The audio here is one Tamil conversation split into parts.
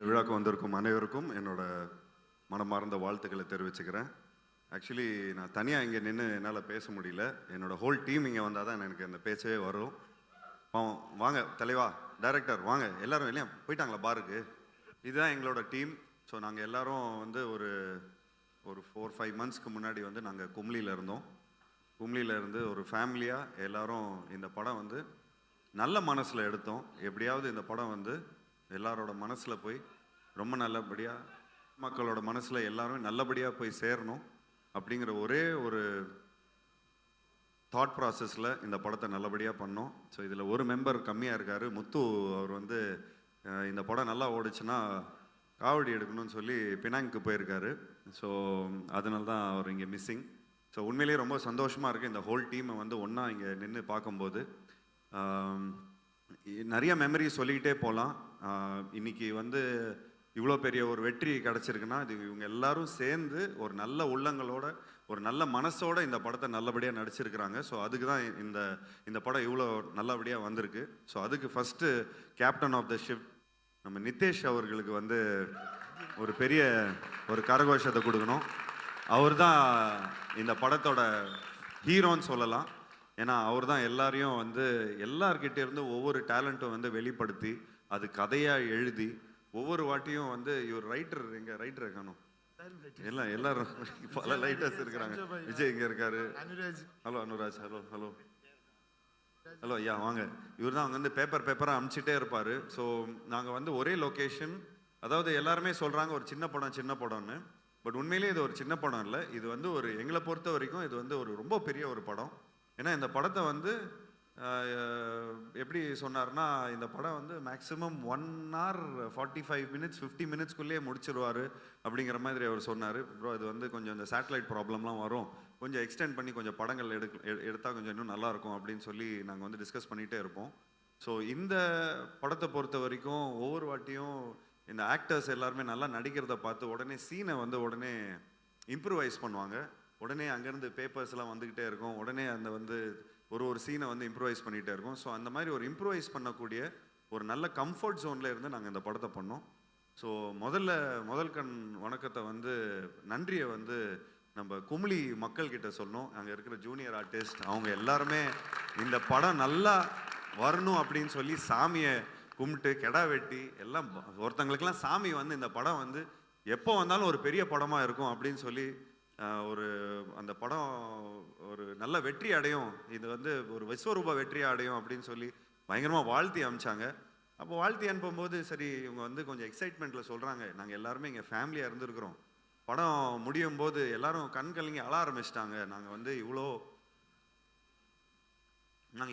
விழாக்கு வந்திருக்கும் அனைவருக்கும் என்னோட மனமார்ந்த வாழ்த்துக்களை தெரிவிச்சுக்கிறேன். ஆக்சுவலி நான் தனியாக இங்கே நின்று என்னால் பேச முடியல. என்னோட ஹோல் டீம் இங்கே வந்தால் தான் எனக்கு அந்த பேச்சவே வரும். வாங்க தலைவா, டைரக்டர் வாங்க, எல்லாரும் இல்லையா போயிட்டாங்களா பாருக்கு? இதுதான் எங்களோட டீம். ஸோ நாங்கள் எல்லாரும் வந்து ஒரு 4-5 மந்த்ஸ்க்கு முன்னாடி வந்து நாங்கள் கும்ளியில் இருந்தோம். கும்ளியில் இருந்து ஒரு ஃபேமிலியாக எல்லாரும் இந்த படம் வந்து நல்ல மனசில் எடுத்தோம். எப்படியாவது இந்த படம் வந்து எல்லாரோட மனசில் போய் ரொம்ப நல்லபடியாக மக்களோட மனசில் எல்லாரும் நல்லபடியாக போய் சேரணும் அப்படிங்கிற ஒரே ஒரு தாட் ப்ராசஸில் இந்த படத்தை நல்லபடியாக பண்ணோம். ஸோ இதில் ஒரு மெம்பர் கம்மியாக இருக்கார், முத்து. அவர் வந்து இந்த படம் நல்லா ஓடிச்சுன்னா காவடி எடுக்கணும்னு சொல்லி பினாங்க்கு போயிருக்காரு. ஸோ அதனால தான் அவர் இங்கே மிஸ்ஸிங். ஸோ உண்மையிலேயே ரொம்ப சந்தோஷமாக இருக்குது இந்த ஹோல் டீமை வந்து ஒன்றா இங்கே நின்று பார்க்கும்போது. நிறைய மெமரி சொல்லிக்கிட்டே போகலாம். இன்றைக்கி வந்து இவ்வளோ பெரிய ஒரு வெற்றி கிடச்சிருக்குன்னா இது இவங்க எல்லாரும் சேர்ந்து ஒரு நல்ல உள்ளங்களோட ஒரு நல்ல மனசோட இந்த படத்தை நல்லபடியாக நடிச்சிருக்கிறாங்க. ஸோ அதுக்கு தான் இந்த படம் இவ்வளோ நல்லபடியாக வந்திருக்கு. ஸோ அதுக்கு first captain of the ship நம்ம நிதேஷ் அவர்களுக்கு வந்து ஒரு பெரிய ஒரு கரகோஷத்தை கொடுக்கணும். அவர் தான் இந்த படத்தோட ஹீரோன்னு சொல்லலாம். ஏன்னா அவர் தான் எல்லாரையும் வந்து எல்லார்கிட்ட இருந்து ஒவ்வொரு டேலண்ட்டும் வந்து வெளிப்படுத்தி அது கதையாக எழுதி ஒவ்வொரு வாட்டியும் வந்து இவர் ரைட்டர், எங்கள் ரைட்டர் காணும் எல்லாரும் பல ரைட்டர்ஸ் இருக்கிறாங்க. விஜய் இங்கே இருக்காரு. ஹலோ அனுராஜ். ஹலோ ஐயா வாங்க. இவர் தான் அவங்க வந்து பேப்பராக அனுப்பிச்சிட்டே இருப்பார். ஸோ நாங்கள் வந்து ஒரே லொக்கேஷன், அதாவது எல்லாருமே சொல்கிறாங்க ஒரு சின்ன படம்னு. பட் உண்மையிலேயே இது ஒரு சின்ன படம் இல்லை. இது வந்து ஒரு எங்களை பொறுத்த வரைக்கும் இது வந்து ஒரு ரொம்ப பெரிய ஒரு படம். ஏன்னா இந்த படத்தை வந்து எப்படி சொன்னார்னா, இந்த படம் வந்து மேக்ஸிமம் 1 hour 45 minutes 50 minutesக்குள்ளேயே முடிச்சிருவார் அப்படிங்கிற மாதிரி அவர் சொன்னார். ப்ரோ இது வந்து கொஞ்சம் இந்த சேட்டலைட் ப்ராப்ளம்லாம் வரும், கொஞ்சம் எக்ஸ்டெண்ட் பண்ணி கொஞ்சம் படங்கள் எடுத்தால் கொஞ்சம் இன்னும் நல்லாயிருக்கும் அப்படின்னு சொல்லி நாங்கள் வந்து டிஸ்கஸ் பண்ணிகிட்டே இருப்போம். ஸோ இந்த படத்தை பொறுத்த வரைக்கும் ஒவ்வொரு வாட்டியும் இந்த ஆக்டர்ஸ் எல்லாருமே நல்லா நடிக்கிறத பார்த்து உடனே சீனை வந்து உடனே இம்ப்ரூவைஸ் பண்ணுவாங்க. உடனே அங்கேருந்து பேப்பர்ஸ்லாம் வந்துக்கிட்டே இருக்கும். உடனே அந்த வந்து ஒரு சீனை வந்து இம்ப்ரூவைஸ் பண்ணிகிட்டே இருக்கும். ஸோ அந்த மாதிரி ஒரு இம்ப்ரூவைஸ் பண்ணக்கூடிய ஒரு நல்ல கம்ஃபர்ட் ஜோனில் இருந்து நாங்கள் இந்த படத்தை பண்ணோம். ஸோ முதல் கண் வணக்கத்தை வந்து நன்றியை வந்து நம்ம கும்ளி மக்கள்கிட்ட சொன்னோம். அங்கே இருக்கிற ஜூனியர் ஆர்டிஸ்ட் அவங்க எல்லாருமே இந்த படம் நல்லா வரணும் அப்படின்னு சொல்லி சாமியை கும்பிட்டு கெடா வெட்டி எல்லாம் ஒருத்தங்களுக்கெல்லாம் சாமி வந்து இந்த படம் வந்து எப்போ வந்தாலும் ஒரு பெரிய படமாக இருக்கும் அப்படின்னு சொல்லி அந்த படம் ஒரு நல்ல வெற்றி அடையும், இது வந்து ஒரு விஸ்வரூப வெற்றி அடையும் அப்படின்னு சொல்லி பயங்கரமாக வாழ்த்தி அனுப்பிச்சாங்க. அப்போ வாழ்த்தி அனுப்பும்போது சரி இவங்க வந்து கொஞ்சம் எக்ஸைட்மெண்ட்டில் சொல்கிறாங்க, நாங்கள் எல்லாருமே இங்கே ஃபேமிலியாக இருந்துருக்குறோம், படம் முடியும் போது எல்லாரும் கண் கலங்கி அழ ஆரம்பிச்சிட்டாங்க, நாங்கள் வந்து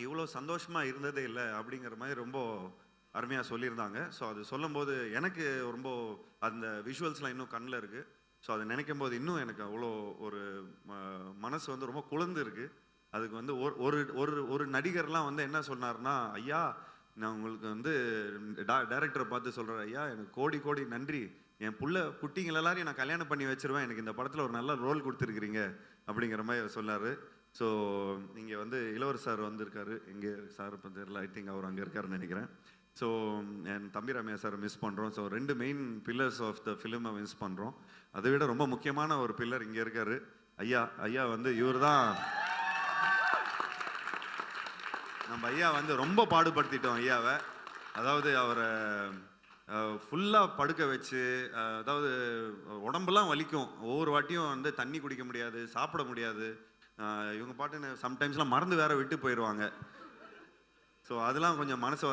இவ்வளோ சந்தோஷமாக இருந்ததே இல்லை அப்படிங்கிற மாதிரி ரொம்ப அருமையாக சொல்லியிருந்தாங்க. ஸோ அது சொல்லும்போது எனக்கு ரொம்ப அந்த விஷுவல்ஸ்லாம் இன்னும் கண்ணில் இருக்குது. ஸோ அதை நினைக்கும் போது இன்னும் எனக்கு அவ்வளோ ஒரு மனசு வந்து ரொம்ப குளிர்ந்து இருக்குது. அதுக்கு வந்து ஒரு நடிகர்லாம் வந்து என்ன சொன்னார்னா, ஐயா நான் உங்களுக்கு வந்து டைரக்டரை பார்த்து சொல்கிறேன், ஐயா எனக்கு கோடி நன்றி, என் குட்டிங்கள் எல்லாரையும் நான் கல்யாணம் பண்ணி வச்சிருவேன், எனக்கு இந்த படத்தில் ஒரு நல்ல ரோல் கொடுத்துருக்குறீங்க அப்படிங்கிற மாதிரி சொன்னார். ஸோ இங்கே வந்து இளவர் சார் வந்திருக்காரு, இங்கே சார் இப்போ தெரியல, ஐ திங்க் அவர் அங்கே இருக்காருன்னு நினைக்கிறேன். ஸோ என் தம்பி ரம்யா சார் மிஸ் பண்ணுறோம். So 2 main pillars of the ஃபிலிமை மிஸ் பண்ணுறோம். அதை விட ரொம்ப முக்கியமான ஒரு பில்லர் இங்கே இருக்காரு ஐயா வந்து இவர் தான் நம்ம ஐயா வந்து ரொம்ப பாடுபடுத்திட்டோம் ஐயாவை. அதாவது அவரை ஃபுல்லாக படுக்க வச்சு, அதாவது உடம்புலாம் வலிக்கும், ஒவ்வொரு வாட்டியும் வந்து தண்ணி குடிக்க முடியாது, சாப்பிட முடியாது, இவங்க பாட்டுன்னு சம்டைம்ஸ்லாம் மறந்து வேற விட்டு போயிடுவாங்க. ஸோ அதெல்லாம் கொஞ்சம் மனசு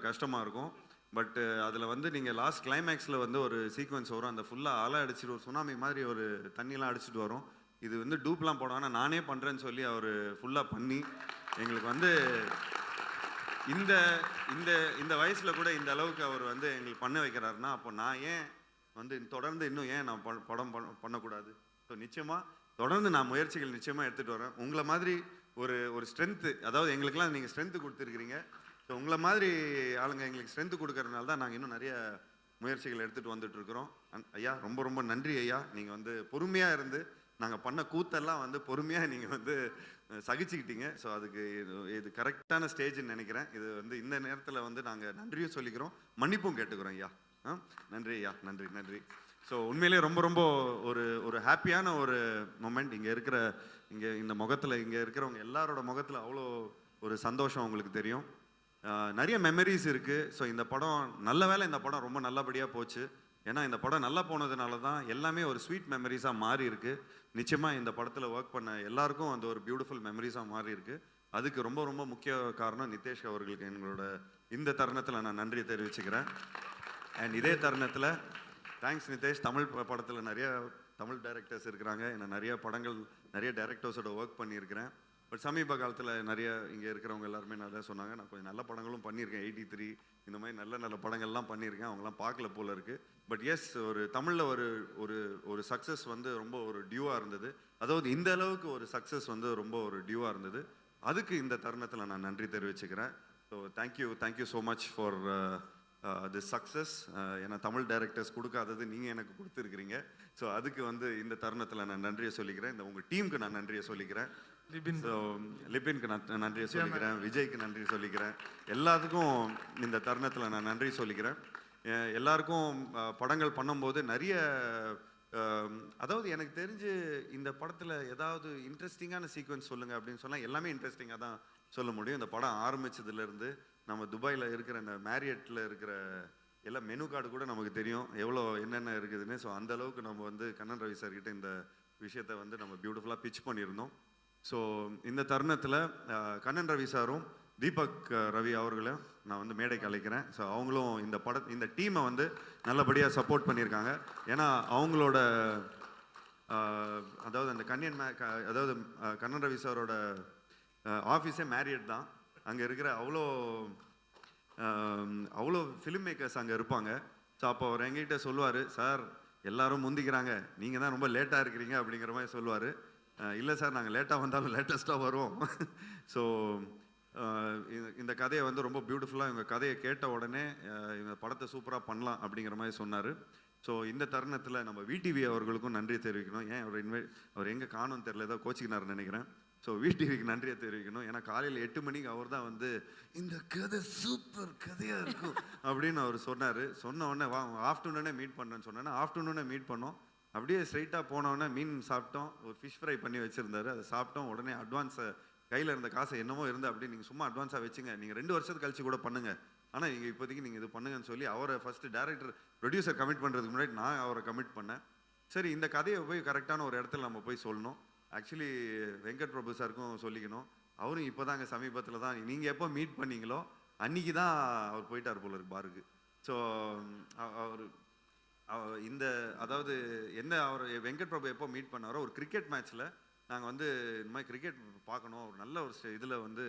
கஷ்டமாக இருக்கும். பட்டு அதில் வந்து நீங்கள் லாஸ்ட் கிளைமேக்ஸில் வந்து ஒரு சீக்வன்ஸ் வரும், அந்த ஃபுல்லாக அலை அடிச்சுட்டு ஒரு சுனாமி மாதிரி ஒரு தண்ணியெலாம் அடிச்சுட்டு வரும். இது வந்து டூப்லாம் போடாமல் நானே பண்ணுறேன்னு சொல்லி அவர் ஃபுல்லாக பண்ணி எங்களுக்கு வந்து இந்த வயசில் கூட இந்த அளவுக்கு அவர் வந்து எங்களுக்கு பண்ண வைக்கிறாருன்னா, அப்போ நான் ஏன் வந்து தொடர்ந்து இன்னும் ஏன் நான் படம் பண்ணக்கூடாது? ஸோ நிச்சயமாக தொடர்ந்து நான் முயற்சிகள் நிச்சயமாக எடுத்துகிட்டு வரேன். உங்களை மாதிரி ஒரு ஸ்ட்ரென்த்து, அதாவது எங்களுக்கெல்லாம் நீங்கள் ஸ்ட்ரென்த்து கொடுத்துருக்கிறீங்க. ஸோ உங்களை மாதிரி ஆளுங்க எங்களுக்கு ஸ்ட்ரென்த்து கொடுக்கறதுனால தான் நாங்கள் இன்னும் நிறைய முயற்சிகள் எடுத்துகிட்டு வந்துட்டுருக்குறோம். ஐயா ரொம்ப நன்றி ஐயா. நீங்கள் வந்து பொறுமையாக இருந்து நாங்கள் பண்ண கூத்தெல்லாம் வந்து பொறுமையாக நீங்கள் வந்து சகிச்சுக்கிட்டீங்க. ஸோ அதுக்கு இது கரெக்டான ஸ்டேஜ்னு நினைக்கிறேன். இது வந்து இந்த நேரத்தில் வந்து நாங்கள் நன்றியும் சொல்லிக்கிறோம், மன்னிப்பும் கேட்டுக்கிறோம் ஐயா. நன்றி ஐயா, நன்றி நன்றி. ஸோ உண்மையிலேயே ரொம்ப ரொம்ப ஒரு ஒரு ஹாப்பியான ஒரு மொமெண்ட். இங்கே இந்த முகத்தில், இங்கே இருக்கிறவங்க எல்லாரோட முகத்தில் அவ்வளோ ஒரு சந்தோஷம் உங்களுக்கு தெரியும். நிறைய மெமரிஸ் இருக்குது. ஸோ இந்த படம் நல்ல வேளை இந்த படம் ரொம்ப நல்லபடியாக போச்சு. ஏன்னா இந்த படம் நல்லா போனதுனால தான் எல்லாமே ஒரு ஸ்வீட் மெமரிஸாக மாறி இருக்கு. நிச்சயமாக இந்த படத்தில் ஒர்க் பண்ண எல்லாருக்கும் அந்த ஒரு பியூட்டிஃபுல் மெமரிஸாக மாறி இருக்கு. அதுக்கு ரொம்ப ரொம்ப முக்கிய காரணம் நிதேஷ் அவர்களுக்கு எங்களோட இந்த தருணத்தில் நான் நன்றி தெரிவிச்சுக்கிறேன். அண்ட் இதே தருணத்தில் தேங்க்ஸ் நிதேஷ். தமிழ் படத்தில் நிறைய தமிழ் டைரக்டர்ஸ் இருக்கிறாங்க. நான் நிறைய படங்கள் நிறைய டைரக்டர்ஸோட ஒர்க் பண்ணியிருக்கிறேன். பட் சமீப காலத்தில் நிறைய இங்கே இருக்கிறவங்க எல்லாருமே நல்லா சொன்னாங்க. நான் கொஞ்சம் நல்ல படங்களும் பண்ணியிருக்கேன். 83 இந்த மாதிரி நல்ல நல்ல படங்கள்லாம் பண்ணியிருக்கேன். அவங்களாம் பார்க்கல போல இருக்குது. பட் எஸ், ஒரு தமிழில் ஒரு ஒரு ஒரு சக்ஸஸ் வந்து ரொம்ப ஒரு டியூவாக இருந்தது. அதாவது இந்த அளவுக்கு ஒரு சக்ஸஸ் வந்து ரொம்ப ஒரு டியூவாக இருந்தது. அதுக்கு இந்த தருணத்தில் நான் நன்றி தெரிவிச்சுக்கிறேன். So thank you so much for this success. ஏன்னா தமிழ் டைரக்டர்ஸ் கொடுக்காதது நீங்கள் எனக்கு கொடுத்துருக்கிறீங்க. ஸோ அதுக்கு வந்து இந்த தருணத்தில் நான் நன்றியை சொல்லிக்கிறேன். இந்த உங்கள் டீமுக்கு நான் நன்றியை சொல்லிக்கிறேன். ஸோ லிபின்க்கு நான் நன்றியை சொல்லிக்கிறேன். விஜய்க்கு நன்றி சொல்லிக்கிறேன். எல்லாத்துக்கும் இந்த தருணத்தில் நான் நன்றி சொல்லிக்கிறேன். எல்லாருக்கும் படங்கள் பண்ணும்போது நிறைய அதாவது எனக்கு தெரிஞ்சு இந்த படத்தில் ஏதாவது இன்ட்ரெஸ்டிங்கான சீக்வன்ஸ் சொல்லுங்கள் அப்படின்னு சொன்னால் எல்லாமே இன்ட்ரெஸ்டிங்காக தான் சொல்ல முடியும். இந்த படம் ஆரம்பித்ததுலேருந்து நம்ம துபாயில் இருக்கிற இந்த மேரியட்டில் இருக்கிற எல்லா மெனு கார்டு கூட நமக்கு தெரியும் எவ்வளோ என்னென்ன இருக்குதுன்னு. ஸோ அந்த அளவுக்கு நம்ம வந்து கண்ணன் ரவி சார்கிட்ட இந்த விஷயத்தை வந்து நம்ம பியூட்டிஃபுல்லாக பிச் பண்ணியிருந்தோம். ஸோ இந்த தருணத்தில் கண்ணன் ரவி சாரும் தீபக் ரவி அவர்களையும் நான் வந்து மேடைக்கு அழைக்கிறேன். ஸோ அவங்களும் இந்த டீமை வந்து நல்லபடியாக சப்போர்ட் பண்ணியிருக்காங்க. ஏன்னா அவங்களோட அதாவது அந்த அதாவது கண்ணன் ரவி சாரோட ஆஃபீஸே மேரியட் தான். அங்கே இருக்கிற அவ்வளோ ஃபிலிம் மேக்கர்ஸ் அங்கே இருப்பாங்க. ஸோ அப்போ அவர் எங்ககிட்ட சொல்லுவார், சார் எல்லாரும் முந்திக்கிறாங்க, நீங்கள் தான் ரொம்ப லேட்டாக இருக்கிறீங்க அப்படிங்கிற மாதிரி சொல்லுவார். இல்லை சார், நாங்கள் லேட்டாக வந்தாலும் லேட்டஸ்ட்டாக வருவோம். ஸோ இந்த கதையை வந்து ரொம்ப பியூட்டிஃபுல்லாக இவங்க கதையை கேட்ட உடனே இந்த படத்தை சூப்பராக பண்ணலாம் அப்படிங்கிற மாதிரி சொன்னார். ஸோ இந்த தருணத்தில் நம்ம விடிவி அவர்களுக்கும் நன்றி தெரிவிக்கணும். ஏன் அவர் எங்கே காணும்னு தெரியல, ஏதோ கோச்சிக்கினார்னு நினைக்கிறேன். ஸோ விடிவிக்கு நன்றியை தெரிவிக்கணும். ஏன்னா காலையில் 8 மணிக்கு அவர் தான் வந்து இந்த கதை சூப்பர் கதையாக இருக்கும் அப்படின்னு அவர் சொன்னார். சொன்ன உடனே ஆஃப்டர்நூனே மீட் பண்ணேன்னு சொன்னேன்னா ஆஃப்டர்நூனே மீட் பண்ணோம். அப்படியே ஸ்ட்ரைட்டாக போனோடனே மீன் சாப்பிட்டோம். ஒரு ஃபிஷ் ஃப்ரை பண்ணி வச்சுருந்தாரு, அதை சாப்பிட்டோம். உடனே அட்வான்ஸை கையில் இருந்த காசை என்னமோ இருந்து அப்படி நீங்கள் சும்மா அட்வான்ஸாக வச்சுங்க, நீங்கள் 2 வருஷத்துக்கு கழிச்சு கூட பண்ணுங்கள், ஆனால் நீங்கள் இப்போதைக்கு நீங்கள் இது பண்ணுங்கன்னு சொல்லி அவரை ஃபஸ்ட்டு டேரக்டர் ப்ரொடியூசர் கமிட் பண்ணுறதுக்கு முன்னாடி நான் அவரை கமிட் பண்ணேன். சரி, இந்த கதையை போய் கரெக்டான ஒரு இடத்துல நம்ம போய் சொல்லணும். ஆக்சுவலி வெங்கட் பிரபு சாருக்கும் சொல்லிக்கணும். அவரும் இப்போ தாங்க சமீபத்தில் தான் நீங்கள் எப்போ மீட் பண்ணீங்களோ அன்றைக்கி தான் அவர் போயிட்டார் போல இருக்கு பாருக்கு. ஸோ அவர் இந்த அதாவது என்ன அவர் வெங்கட் பிரபு எப்போ மீட் பண்ணாரோ ஒரு கிரிக்கெட் மேட்ச்சில் நாங்கள் வந்து இந்த மாதிரி கிரிக்கெட் பார்க்கணும், ஒரு நல்ல ஒரு இதில் வந்து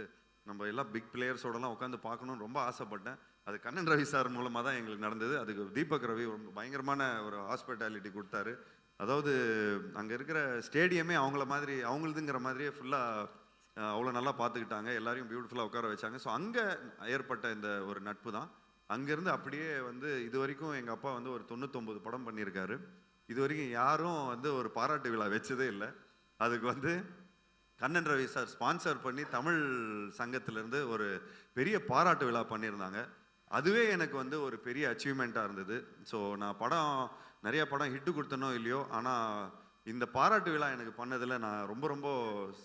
நம்ம எல்லாம் பிக் பிளேயர்ஸோடலாம் உட்காந்து பார்க்கணுன்னு ரொம்ப ஆசைப்பட்டேன். அது கண்ணன் ரவி சார் மூலமாக தான் எங்களுக்கு நடந்தது. அதுக்கு தீபக் ரவி ரொம்ப பயங்கரமான ஒரு ஹாஸ்பிட்டாலிட்டி கொடுத்தாரு. அதாவது அங்கே இருக்கிற ஸ்டேடியமே அவங்களதுங்கிற மாதிரியே ஃபுல்லாக அவ்வளோ நல்லா பார்த்துக்கிட்டாங்க. எல்லாரையும் பியூட்டிஃபுல்லாக உட்கார வச்சாங்க. ஸோ அங்கே ஏற்பட்ட இந்த ஒரு நட்பு தான். அங்கேருந்து அப்படியே வந்து இது வரைக்கும் எங்கள் அப்பா வந்து ஒரு 99 படம் பண்ணியிருக்காரு. இது வரைக்கும் யாரும் வந்து ஒரு பாராட்டு விழா வச்சதே இல்லை. அதுக்கு வந்து கண்ணன் ரவி சார் ஸ்பான்சர் பண்ணி தமிழ் சங்கத்திலேருந்து ஒரு பெரிய பாராட்டு விழா பண்ணியிருந்தாங்க. அதுவே எனக்கு வந்து ஒரு பெரிய அச்சீவ்மெண்ட்டாக இருந்தது. ஸோ நான் நிறைய படம் ஹிட்டு கொடுத்தனோ இல்லையோ, ஆனால் இந்த பாராட்டு விழா எனக்கு பண்ணதில் நான் ரொம்ப ரொம்ப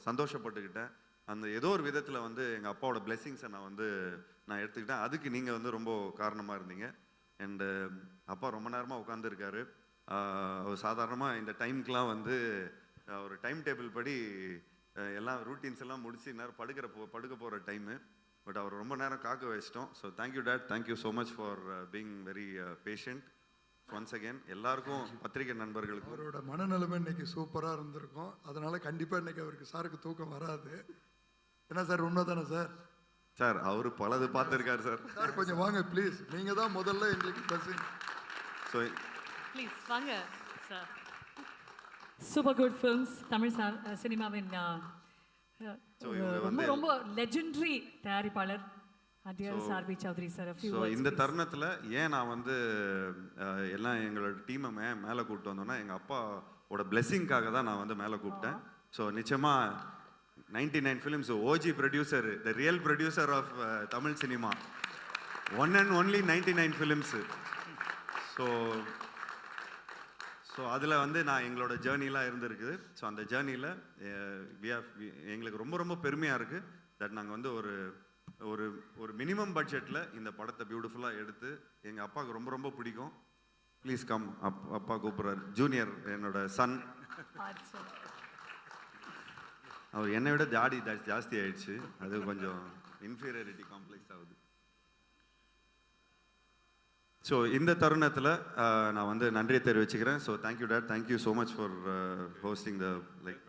சந்தோஷப்பட்டுக்கிட்டேன். அந்த ஏதோ ஒரு விதத்தில் வந்து எங்கள் அப்பாவோட பிளெஸிங்ஸை நான் எடுத்துக்கிட்டேன். அதுக்கு நீங்கள் வந்து ரொம்ப காரணமாக இருந்தீங்க. அண்டு அப்பா ரொம்ப நேரமாக உட்காந்துருக்காரு. அவர் சாதாரணமாக இந்த டைமுக்கெலாம் வந்து ஒரு டைம் டேபிள் படி எல்லாம் ரூட்டீன்ஸ் எல்லாம் முடிச்சு நேரம் படுக்க போகிற டைமு. பட் அவர் ரொம்ப நேரம் காக்க வச்சிட்டோம். So thank you date, thank you so much for being very patient once again. எல்லாருக்கும் பத்திரிகை நண்பர்களுக்கு அவரோட மனநிலைமை இன்னைக்கு சூப்பராக இருந்திருக்கும். அதனால கண்டிப்பாக இன்னைக்கு அவருக்கு சாருக்கு தூக்கம் வராது. என்ன சார், உண்மை தானே சார்? சார் அவர் பலது பார்த்துருக்காரு சார். சார் கொஞ்சம் வாங்க ப்ளீஸ், நீங்கள் தான் முதல்ல எங்களுக்கு பஸ். ஸோ ப்ளீஸ் வாங்க sir. Super Good Films Tamil சினிமாவின் ரொம்ப ரொம்ப லெஜெண்டரி தயாரிப்பாளர் sir B Choudhary sir. So இந்த தருணத்தில் ஏன் நான் வந்து எல்லாம் எங்களோட டீமை மேலே கூப்பிட்டு வந்தோன்னா எங்கள் அப்பாவோட பிளெஸிங்காக தான் நான் வந்து மேலே கூப்பிட்டேன். ஸோ நிச்சயமாக 99 films OG producer, the real producer of Tamil cinema, one and only 99 films. So so அதில் வந்து நான் எங்களோட ஜேர்னிலாம் இருந்திருக்குது. ஸோ அந்த ஜேர்னியில் எங்களுக்கு ரொம்ப ரொம்ப பெருமையாக இருக்குது தட் நாங்கள் வந்து ஒரு ஒரு ஒரு மினிமம் பட்ஜெட்டில் இந்த படத்தை பியூட்டிஃபுல்லாக எடுத்து எங்கள் அப்பாவுக்கு ரொம்ப ரொம்ப பிடிக்கும். Please come. அப்பா கூப்பிட்றாரு. ஜூனியர் என்னோட சன். அவர் என்னை விட தாடி ஜாஸ்தி ஆயிடுச்சு. அது கொஞ்சம் இன்ஃபீரியாரிட்டி காம்ப்ளெக்ஸ் ஆகுது. ஸோ இந்த தருணத்தில் நான் வந்து நன்றியை தெரிவிச்சுக்கிறேன். So thank you date, thank you so much for hosting the like